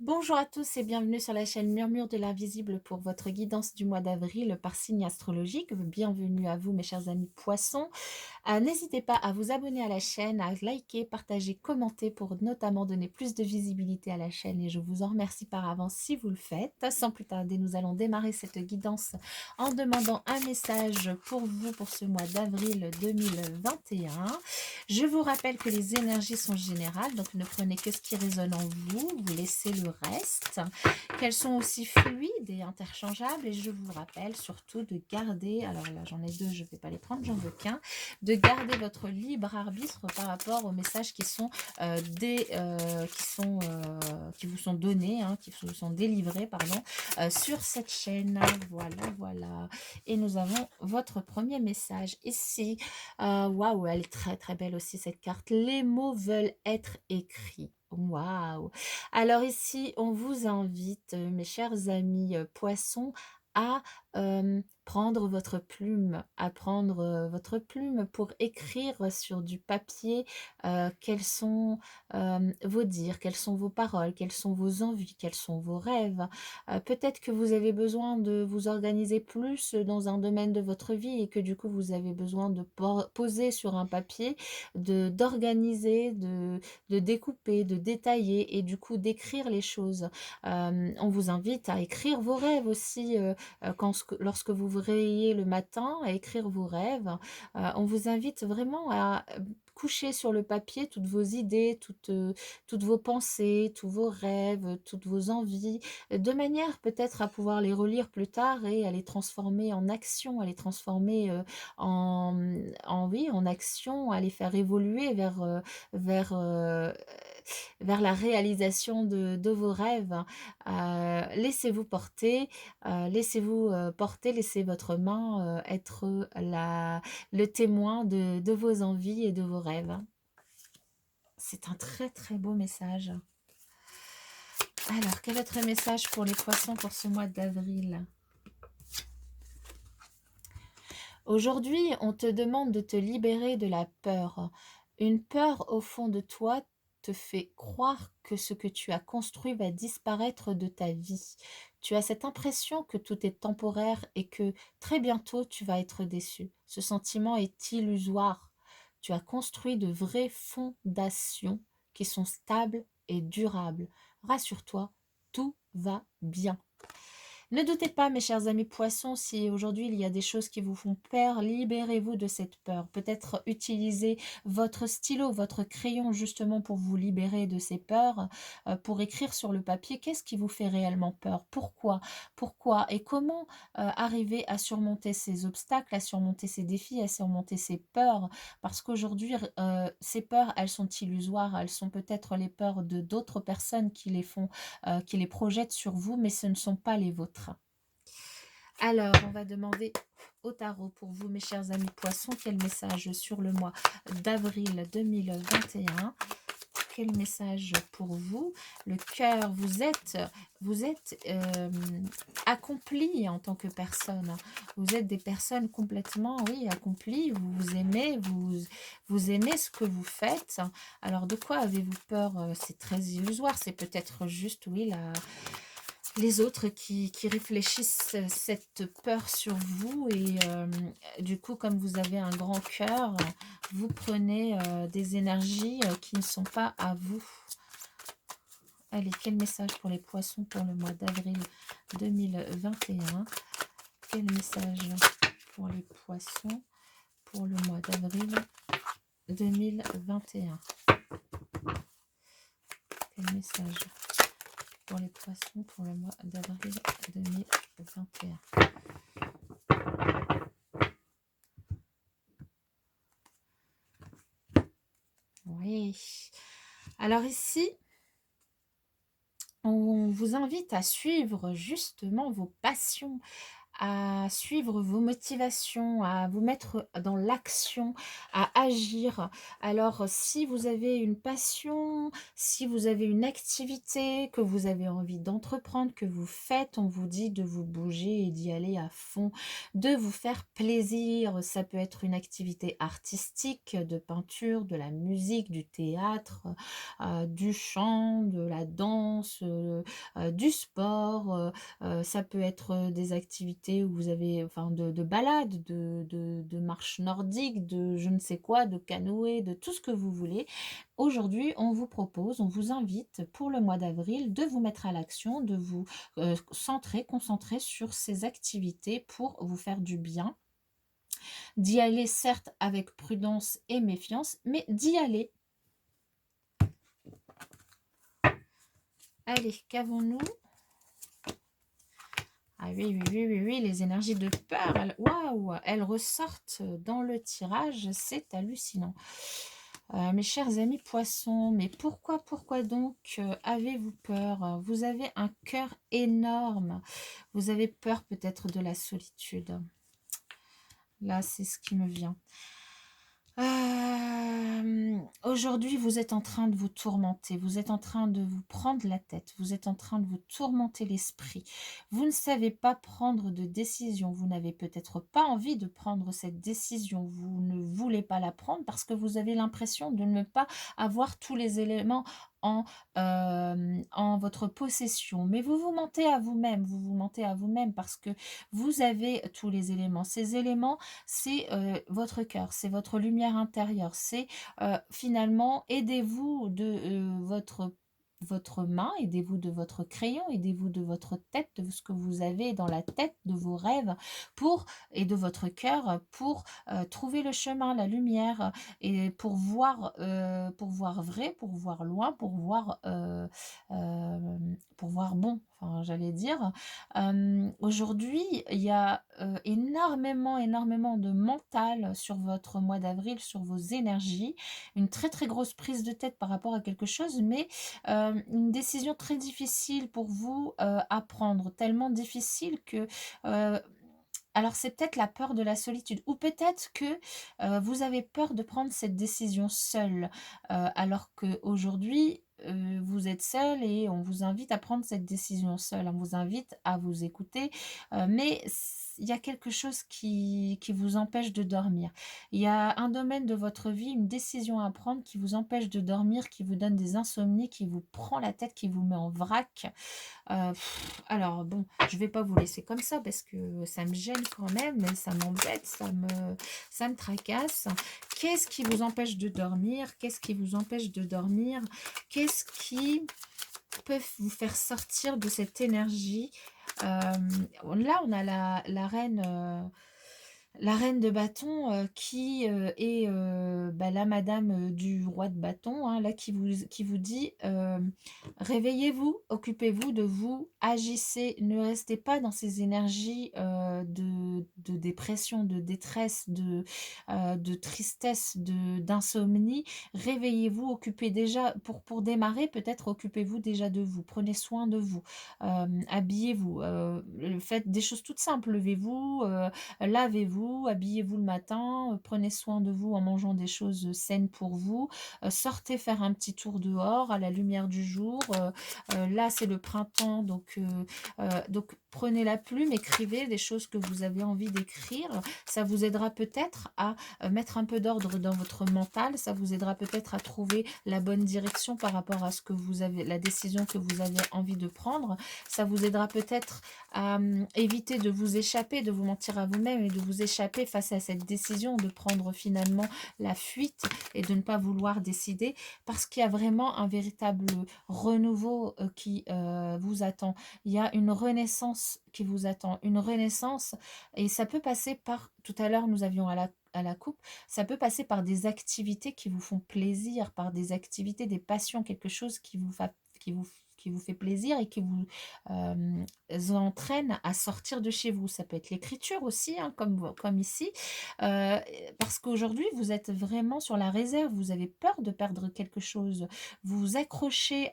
Bonjour à tous et bienvenue sur la chaîne Murmure de l'Invisible pour votre guidance du mois d'avril par signe astrologique. Bienvenue à vous mes chers amis poissons. N'hésitez pas à vous abonner à la chaîne, à liker, partager, commenter pour notamment donner plus de visibilité à la chaîne et je vous en remercie par avance si vous le faites. Sans plus tarder, nous allons démarrer cette guidance en demandant un message pour vous pour ce mois d'avril 2021. Je vous rappelle que les énergies sont générales, donc ne prenez que ce qui résonne en vous, vous laissez le reste, qu'elles sont aussi fluides et interchangeables et je vous rappelle surtout de garder, alors là j'en ai deux, je ne vais pas les prendre, j'en veux qu'un, de garder votre libre arbitre par rapport aux messages qui sont qui vous sont donnés, hein, qui vous sont délivrés, pardon, sur cette chaîne. Voilà, voilà. Et nous avons votre premier message ici. Waouh, elle est très très belle aussi cette carte. Les mots veulent être écrits. Waouh. Alors ici, on vous invite, mes chers amis poissons, à prendre votre plume, à prendre votre plume pour écrire sur du papier quels sont vos dires, quelles sont vos paroles, quelles sont vos envies, quels sont vos rêves. Peut-être que vous avez besoin de vous organiser plus dans un domaine de votre vie et que du coup vous avez besoin de poser sur un papier, d'organiser, de découper, de détailler et du coup d'écrire les choses. On vous invite à écrire vos rêves aussi lorsque vous vous réveillez le matin, à écrire vos rêves. On vous invite vraiment à coucher sur le papier toutes vos idées, toutes vos pensées, tous vos rêves, toutes vos envies, de manière peut-être à pouvoir les relire plus tard et à les transformer en action, à les transformer oui, en action, à les faire évoluer vers, euh, vers la réalisation de vos rêves. Laissez-vous porter, laissez-vous porter, laissez votre main être le témoin de vos envies et de vos rêves. C'est un très très beau message. Alors, quel autre message pour les poissons pour ce mois d'avril? Aujourd'hui, on te demande de te libérer de la peur. Une peur au fond de toi te fait croire que ce que tu as construit va disparaître de ta vie. Tu as cette impression que tout est temporaire et que très bientôt tu vas être déçu. Ce sentiment est illusoire. Tu as construit de vraies fondations qui sont stables et durables. Rassure-toi, tout va bien. Ne doutez pas, mes chers amis poissons, si aujourd'hui il y a des choses qui vous font peur, libérez-vous de cette peur. Peut-être utilisez votre stylo, votre crayon justement pour vous libérer de ces peurs, pour écrire sur le papier qu'est-ce qui vous fait réellement peur, pourquoi et comment arriver à surmonter ces obstacles, à surmonter ces défis, à surmonter ces peurs. Parce qu'aujourd'hui, ces peurs, elles sont illusoires, elles sont peut-être les peurs de d'autres personnes qui les font, qui les projettent sur vous, mais ce ne sont pas les vôtres. Alors, on va demander au tarot pour vous, mes chers amis poissons, quel message sur le mois d'avril 2021. Quel message pour vous? Le cœur, vous êtes accompli en tant que personne. Vous êtes des personnes complètement, oui, accomplies. Vous vous aimez, vous aimez ce que vous faites. Alors, de quoi avez-vous peur? C'est très illusoire. C'est peut-être juste, oui, les autres qui réfléchissent cette peur sur vous et du coup, comme vous avez un grand cœur, vous prenez des énergies qui ne sont pas à vous. Allez, quel message pour les poissons pour le mois d'avril 2021? Quel message pour les poissons pour le mois d'avril 2021? Quel message pour les poissons pour le mois d'avril 2021? Oui. Alors ici, on vous invite à suivre justement vos passions, à suivre vos motivations, à vous mettre dans l'action, à agir. Alors, si vous avez une passion, si vous avez une activité que vous avez envie d'entreprendre, que vous faites, on vous dit de vous bouger et d'y aller à fond, de vous faire plaisir. Ça peut être une activité artistique, de peinture, de la musique, du théâtre, du chant, de la danse, du sport. Ça peut être des activités où vous avez, enfin, de balade, de marche nordique, de je ne sais quoi, de canoë, de tout ce que vous voulez. Aujourd'hui, on vous propose, on vous invite pour le mois d'avril de vous mettre à l'action, de vous centrer, concentrer sur ces activités pour vous faire du bien, d'y aller certes avec prudence et méfiance, mais d'y aller. Allez, qu'avons-nous? Ah oui, oui, oui, oui, oui, les énergies de peur, waouh, elles ressortent dans le tirage, c'est hallucinant. Mes chers amis poissons, mais pourquoi donc avez-vous peur? Vous avez un cœur énorme. Vous avez peur peut-être de la solitude. Là, c'est ce qui me vient. Aujourd'hui, vous êtes en train de vous tourmenter, vous êtes en train de vous prendre la tête, vous êtes en train de vous tourmenter l'esprit. Vous ne savez pas prendre de décision, vous n'avez peut-être pas envie de prendre cette décision, vous ne voulez pas la prendre parce que vous avez l'impression de ne pas avoir tous les éléments en, en votre possession. Mais vous vous mentez à vous-même, vous vous mentez à vous-même parce que vous avez tous les éléments. Ces éléments, c'est votre cœur, c'est votre lumière intérieure, c'est finalement aidez-vous de votre main, aidez-vous de votre crayon, aidez-vous de votre tête, de ce que vous avez dans la tête, de vos rêves, pour et de votre cœur, pour trouver le chemin, la lumière, et pour voir vrai, pour voir loin, pour voir bon, enfin, j'allais dire. Aujourd'hui, il y a énormément de mental sur votre mois d'avril, sur vos énergies, une très grosse prise de tête par rapport à quelque chose, mais une décision très difficile pour vous à prendre, tellement difficile que alors c'est peut-être la peur de la solitude ou peut-être que vous avez peur de prendre cette décision seule, alors qu'aujourd'hui, vous êtes seul et on vous invite à prendre cette décision seule. On vous invite à vous écouter, mais il y a quelque chose qui vous empêche de dormir. Il y a un domaine de votre vie, une décision à prendre qui vous empêche de dormir, qui vous donne des insomnies, qui vous prend la tête, qui vous met en vrac. Alors bon, je vais pas vous laisser comme ça parce que ça me gêne quand même, ça m'embête, ça me tracasse. Qu'est-ce qui vous empêche de dormir? Qu'est-ce qui vous empêche de dormir? Qu'est-ce qui peut vous faire sortir de cette énergie? Là, on a la reine de bâton qui est bah, la madame du roi de bâton, hein, là qui vous dit réveillez-vous, occupez-vous de vous, agissez, ne restez pas dans ces énergies de dépression, de détresse, de tristesse, d'insomnie. Réveillez-vous, occupez déjà, pour démarrer, peut-être occupez-vous déjà de vous, prenez soin de vous, habillez-vous, faites des choses toutes simples, levez-vous, lavez-vous, habillez-vous le matin, prenez soin de vous en mangeant des choses saines pour vous, sortez faire un petit tour dehors à la lumière du jour. Là, c'est le printemps, donc prenez la plume, écrivez des choses que vous avez envie d'écrire. Ça vous aidera peut-être à mettre un peu d'ordre dans votre mental. Ça vous aidera peut-être à trouver la bonne direction par rapport à ce que vous avez, la décision que vous avez envie de prendre. Ça vous aidera peut-être à éviter de vous échapper, de vous mentir à vous-même et de vous échapper face à cette décision de prendre finalement la fuite et de ne pas vouloir décider parce qu'il y a vraiment un véritable renouveau qui vous attend. Il y a une renaissance qui vous attend, une renaissance et ça peut passer par, tout à l'heure nous avions à la coupe, ça peut passer par des activités qui vous font plaisir, par des activités, des passions, quelque chose qui vous fait plaisir et qui vous entraîne à sortir de chez vous. Ça peut être l'écriture aussi, hein, comme ici, euh, parce qu'aujourd'hui, vous êtes vraiment sur la réserve, vous avez peur de perdre quelque chose, vous vous accrochez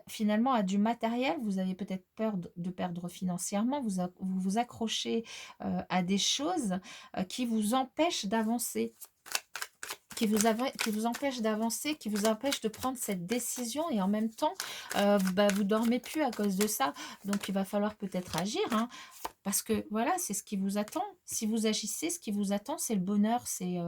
finalement à du matériel, vous avez peut-être peur de perdre financièrement, vous vous accrochez à des choses qui vous empêchent d'avancer, qui vous empêche d'avancer, qui vous empêche de prendre cette décision et en même temps, vous dormez plus à cause de ça. Donc, il va falloir peut-être agir, hein, parce que voilà, c'est ce qui vous attend. Si vous agissez, ce qui vous attend, c'est le bonheur, c'est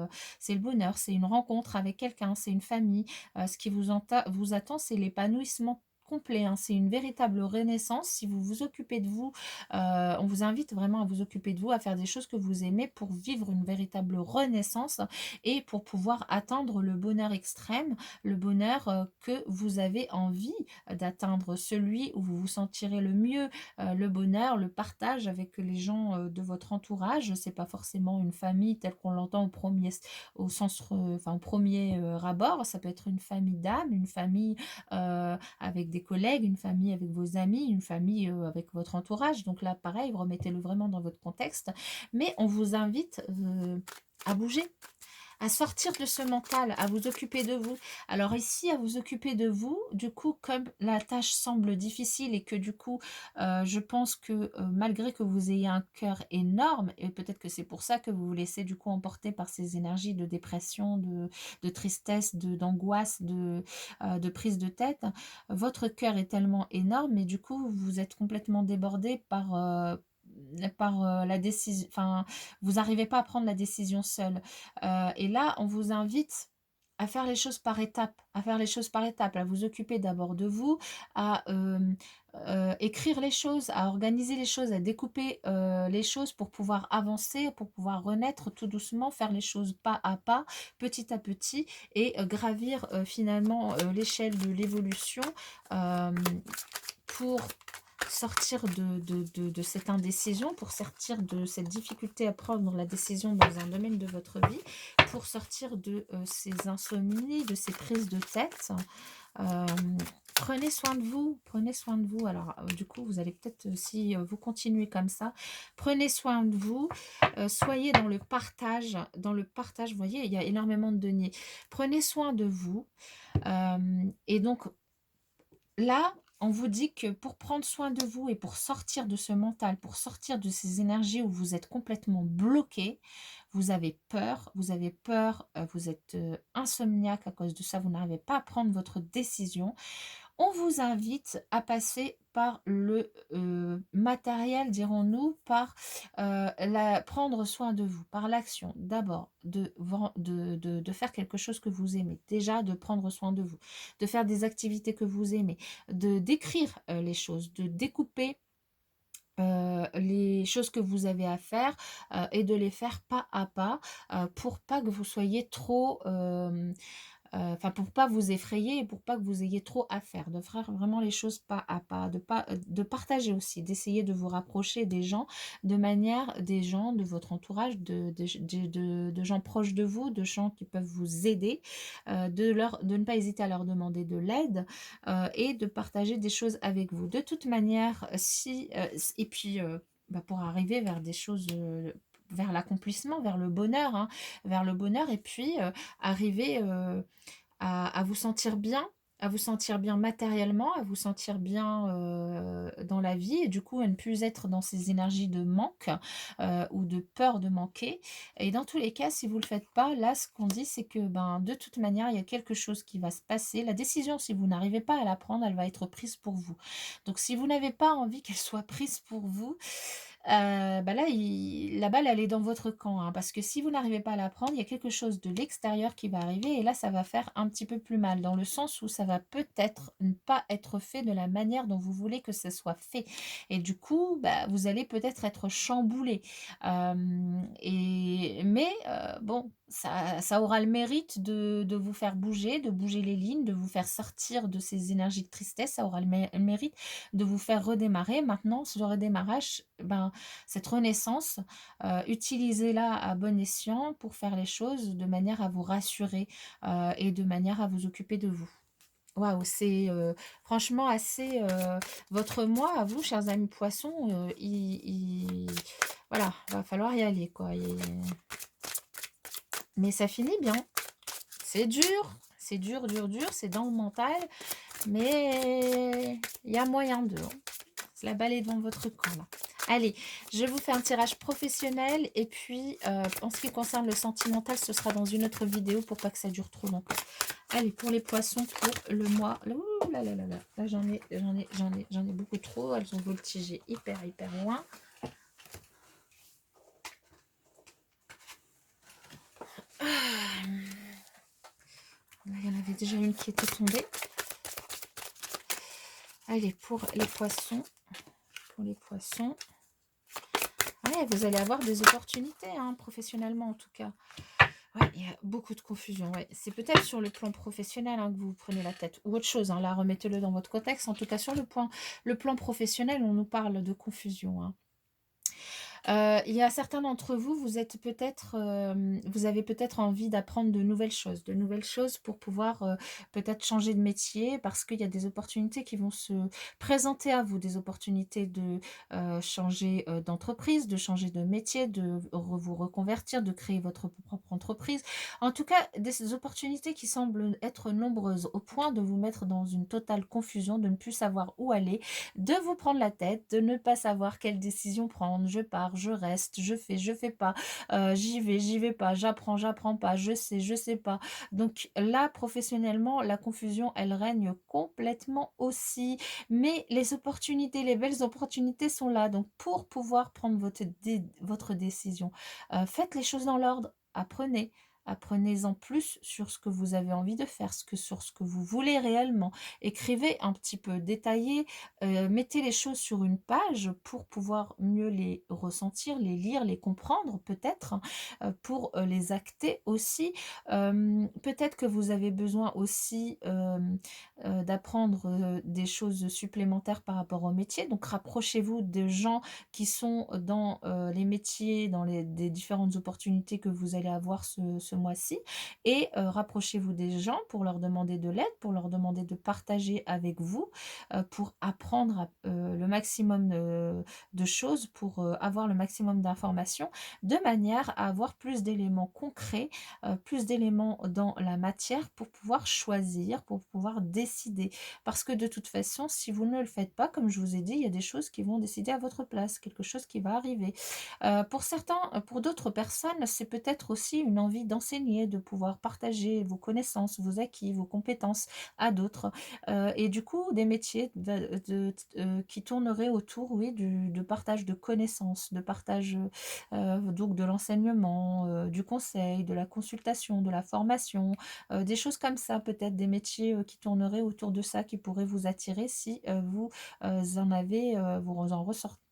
le bonheur, c'est une rencontre avec quelqu'un, c'est une famille. Ce qui vous attend, c'est l'épanouissement complet, hein. C'est une véritable renaissance. Si vous vous occupez de vous, on vous invite vraiment à vous occuper de vous, à faire des choses que vous aimez pour vivre une véritable renaissance et pour pouvoir atteindre le bonheur extrême, le bonheur que vous avez envie d'atteindre, celui où vous vous sentirez le mieux, le bonheur, le partage avec les gens de votre entourage. C'est pas forcément une famille telle qu'on l'entend au sens, enfin au premier abord. Ça peut être une famille d'âme, une famille avec des collègues, une famille avec vos amis, une famille avec votre entourage. Donc là, pareil, remettez-le vraiment dans votre contexte. Mais on vous invite à bouger, à sortir de ce mental, à vous occuper de vous. Alors ici, à vous occuper de vous, du coup, comme la tâche semble difficile et que du coup, je pense que malgré que vous ayez un cœur énorme, et peut-être que c'est pour ça que vous vous laissez du coup emporter par ces énergies de dépression, de tristesse, d'angoisse, de prise de tête, votre cœur est tellement énorme et du coup, vous êtes complètement débordé par la décision, enfin, vous n'arrivez pas à prendre la décision seule. Et là, on vous invite à faire les choses par étapes, à faire les choses par étapes, à vous occuper d'abord de vous, à écrire les choses, à organiser les choses, à découper les choses pour pouvoir avancer, pour pouvoir renaître tout doucement, faire les choses pas à pas, petit à petit, et gravir finalement l'échelle de l'évolution euh, pour sortir de cette indécision, pour sortir de cette difficulté à prendre la décision dans un domaine de votre vie, pour sortir de ces insomnies, de ces prises de tête. Euh, Prenez soin de vous, prenez soin de vous. Alors, du coup, vous allez peut-être, si vous continuez comme ça, prenez soin de vous, soyez dans le partage, vous voyez, il y a énormément de deniers. Prenez soin de vous. Et donc, là, on vous dit que pour prendre soin de vous et pour sortir de ce mental, pour sortir de ces énergies où vous êtes complètement bloqué, vous avez peur, vous êtes insomniaque à cause de ça, vous n'arrivez pas à prendre votre décision. On vous invite à passer par le matériel, dirons-nous, par prendre soin de vous, par l'action. D'abord, de faire quelque chose que vous aimez. Déjà, de prendre soin de vous, de faire des activités que vous aimez, de d'écrire les choses, de découper les choses que vous avez à faire et de les faire pas à pas pour pas que vous soyez trop enfin pour pas vous effrayer et pour pas que vous ayez trop à faire, de faire vraiment les choses pas à pas, de partager aussi, d'essayer de vous rapprocher des gens de manière, des gens de votre entourage, de gens proches de vous, de gens qui peuvent vous aider, de ne pas hésiter à leur demander de l'aide et de partager des choses avec vous. De toute manière, et puis pour arriver vers des choses vers l'accomplissement, vers le bonheur, hein, vers le bonheur, et puis arriver à vous sentir bien, à vous sentir bien matériellement, à vous sentir bien dans la vie, et du coup à ne plus être dans ces énergies de manque ou de peur de manquer. Et dans tous les cas, si vous ne le faites pas, là ce qu'on dit c'est que de toute manière il y a quelque chose qui va se passer. La décision, si vous n'arrivez pas à la prendre, elle va être prise pour vous. Donc si vous n'avez pas envie qu'elle soit prise pour vous, là, la balle, elle est dans votre camp, hein, parce que si vous n'arrivez pas à la prendre, il y a quelque chose de l'extérieur qui va arriver et là, ça va faire un petit peu plus mal, dans le sens où ça va peut-être ne pas être fait de la manière dont vous voulez que ça soit fait. Et du coup, vous allez peut-être être chamboulé. Mais bon, ça aura le mérite de vous faire bouger, de bouger les lignes, de vous faire sortir de ces énergies de tristesse. Ça aura le mérite de vous faire redémarrer. Maintenant, ce redémarrage, cette renaissance, utilisez-la à bon escient pour faire les choses de manière à vous rassurer et de manière à vous occuper de vous. Waouh, c'est franchement assez, votre mois à vous, chers amis poissons, voilà, va falloir y aller, quoi. Mais ça finit bien. C'est dur, dur, dur, c'est dans le mental, mais il y a moyen de, hein. La balle est devant votre camp, là. Allez, je vous fais un tirage professionnel et puis en ce qui concerne le sentimental, ce sera dans une autre vidéo pour pas que ça dure trop longtemps. Allez, pour les poissons, pour le mois. Ouh là là là là. Là, j'en ai beaucoup trop. Elles ont voltigé hyper, hyper loin. Ah, il y en avait déjà une qui était tombée. Allez, pour les poissons. Pour les poissons. Ouais, vous allez avoir des opportunités, hein, professionnellement en tout cas. Ouais, il y a beaucoup de confusion. Ouais. C'est peut-être sur le plan professionnel, hein, que vous prenez la tête ou autre chose. Hein. Là, remettez-le dans votre contexte. En tout cas, sur le plan professionnel, on nous parle de confusion. Hein. Il y a certains d'entre vous, vous avez peut-être envie d'apprendre de nouvelles choses pour pouvoir peut-être changer de métier parce qu'il y a des opportunités qui vont se présenter à vous, des opportunités de changer d'entreprise, de changer de métier, de vous reconvertir, de créer votre propre entreprise. En tout cas, des opportunités qui semblent être nombreuses au point de vous mettre dans une totale confusion, de ne plus savoir où aller, de vous prendre la tête, de ne pas savoir quelle décision prendre. Je pars, je reste, je fais pas, j'y vais pas, j'apprends pas, je sais pas. Donc là, professionnellement, la confusion, elle règne complètement aussi. Mais les opportunités, les belles opportunités sont là. Donc pour pouvoir prendre votre décision, faites les choses dans l'ordre, apprenez. Apprenez-en plus sur ce que vous avez envie de faire, sur ce que vous voulez réellement. Écrivez un petit peu, détaillez, mettez les choses sur une page pour pouvoir mieux les ressentir, les lire, les comprendre peut-être, pour les acter aussi. Peut-être que vous avez besoin aussi d'apprendre des choses supplémentaires par rapport au métier. Donc rapprochez-vous de gens qui sont dans les métiers, des différentes opportunités que vous allez avoir ce mois-ci. Et rapprochez-vous des gens pour leur demander de l'aide, pour leur demander de partager avec vous, pour apprendre le maximum de choses, pour avoir le maximum d'informations, de manière à avoir plus d'éléments concrets, plus d'éléments dans la matière pour pouvoir choisir, pour pouvoir décider. Parce que de toute façon, si vous ne le faites pas, comme je vous ai dit, il y a des choses qui vont décider à votre place, quelque chose qui va arriver. Pour certains, pour d'autres personnes, c'est peut-être aussi une envie d'enseigner, de pouvoir partager vos connaissances, vos acquis, vos compétences à d'autres. Et du coup, des métiers qui tourneraient autour, oui, de partage de connaissances, de partage donc de l'enseignement, du conseil, de la consultation, de la formation, des choses comme ça, peut-être des métiers qui tourneraient autour de ça, qui pourraient vous attirer si vous en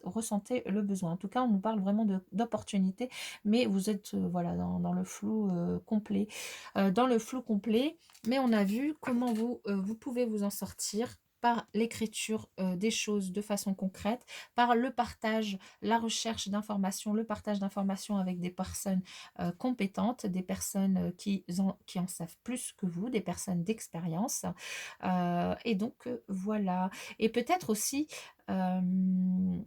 ressentez le besoin. En tout cas, on nous parle vraiment d'opportunités, mais vous êtes voilà, dans le flou complet. Dans le flou complet, mais on a vu comment vous pouvez vous en sortir par l'écriture des choses de façon concrète, par le partage, la recherche d'informations, le partage d'informations avec des personnes compétentes, des personnes qui en savent plus que vous, des personnes d'expérience. Et donc, voilà. Et peut-être aussi ne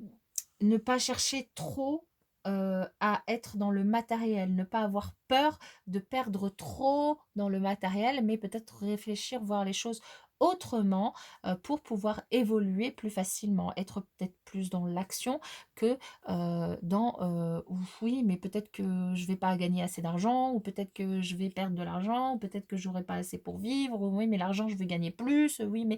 pas chercher trop à être dans le matériel, ne pas avoir peur de perdre trop dans le matériel, mais peut-être réfléchir, voir les choses autrement pour pouvoir évoluer plus facilement, être peut-être plus dans l'action que oui, mais peut-être que je vais pas gagner assez d'argent, ou peut-être que je vais perdre de l'argent, ou peut-être que j'aurai pas assez pour vivre, ou oui, mais l'argent, je vais gagner plus, oui, mais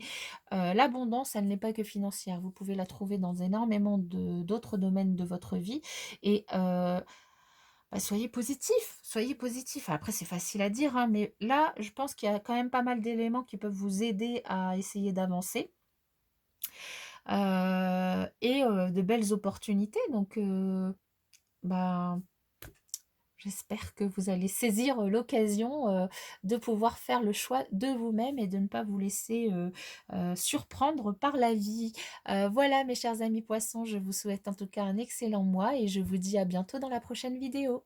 l'abondance, elle n'est pas que financière. Vous pouvez la trouver dans énormément d'autres domaines de votre vie. Et bah, soyez positif, soyez positif. Après, c'est facile à dire, hein, mais là, je pense qu'il y a quand même pas mal d'éléments qui peuvent vous aider à essayer d'avancer. Et de belles opportunités. Donc, bah, j'espère que vous allez saisir l'occasion de pouvoir faire le choix de vous-même et de ne pas vous laisser surprendre par la vie. Voilà, mes chers amis poissons, je vous souhaite en tout cas un excellent mois et je vous dis à bientôt dans la prochaine vidéo.